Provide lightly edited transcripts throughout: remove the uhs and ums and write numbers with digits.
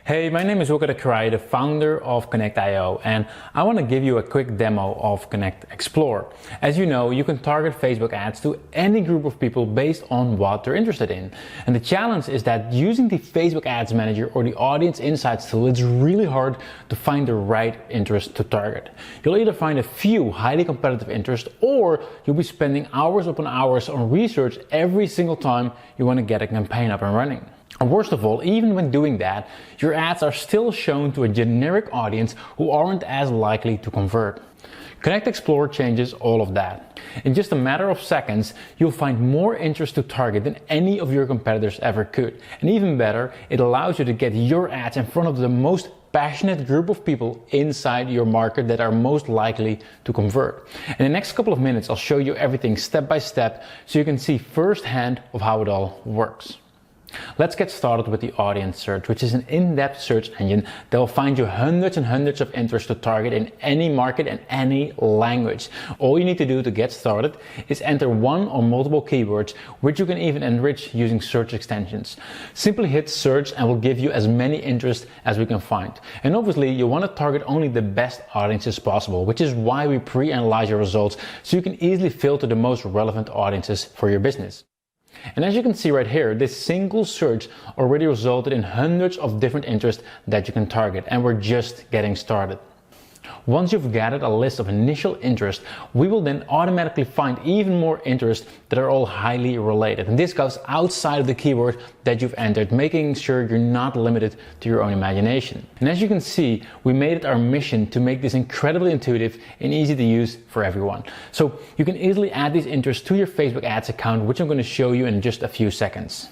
Hey, my name is Connectexplore, the founder of Connect.io, and I want to give you a quick demo of Connectexplore. As you know, you can target Facebook ads to any group of people based on what they're interested in. And the challenge is that using the Facebook Ads Manager or the Audience Insights tool, it's really hard to find the right interest to target. You'll either find a few highly competitive interests, or you'll be spending hours upon hours on research every single time you want to get a campaign up and running. And worst of all, even when doing that, your ads are still shown to a generic audience who aren't as likely to convert. Connectexplore changes all of that. In just a matter of seconds, you'll find more interest to target than any of your competitors ever could. And even better, it allows you to get your ads in front of the most passionate group of people inside your market that are most likely to convert. In the next couple of minutes, I'll show you everything step by step so you can see firsthand of how it all works. Let's get started with the audience search, which is an in-depth search engine that will find you hundreds and hundreds of interests to target in any market and any language. All you need to do to get started is enter one or multiple keywords, which you can even enrich using search extensions. Simply hit search and we'll give you as many interests as we can find. And obviously you want to target only the best audiences possible, which is why we pre-analyze your results so you can easily filter the most relevant audiences for your business. And as you can see right here, this single search already resulted in hundreds of different interests that you can target, and we're just getting started. Once you've gathered a list of initial interests, we will then automatically find even more interests that are all highly related. And this goes outside of the keyword that you've entered, making sure you're not limited to your own imagination. And as you can see, we made it our mission to make this incredibly intuitive and easy to use for everyone. So you can easily add these interests to your Facebook ads account, which I'm going to show you in just a few seconds.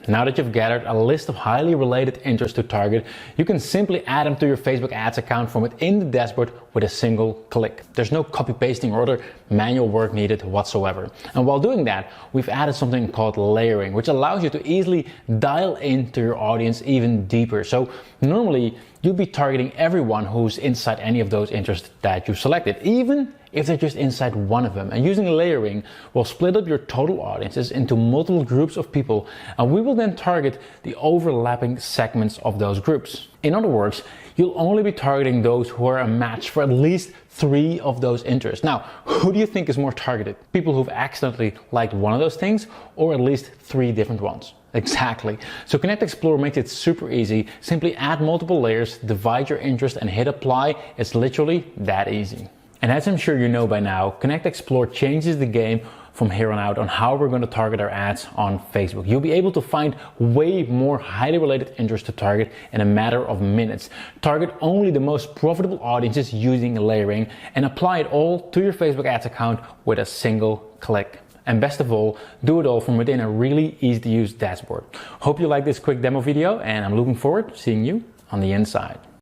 Now that you've gathered a list of highly related interests to target, you can simply add them to your Facebook ads account from within the dashboard with a single click. There's no copy pasting or other manual work needed whatsoever. And while doing that, we've added something called layering, which allows you to easily dial into your audience even deeper. So normally you'll be targeting everyone who's inside any of those interests that you've selected, even if they're just inside one of them. And using layering, we'll split up your total audiences into multiple groups of people, and we will then target the overlapping segments of those groups. In other words, you'll only be targeting those who are a match for at least 3 of those interests. Now, who do you think is more targeted? People who've accidentally liked one of those things, or at least 3 different ones? Exactly. So Connectexplore makes it super easy. Simply add multiple layers, divide your interest, and hit apply. It's literally that easy. And as I'm sure you know by now, Connectexplore changes the game from here on out on how we're going to target our ads on Facebook. You'll be able to find way more highly related interests to target in a matter of minutes. Target only the most profitable audiences using layering and apply it all to your Facebook ads account with a single click. And best of all, do it all from within a really easy to use dashboard. Hope you like this quick demo video, and I'm looking forward to seeing you on the inside.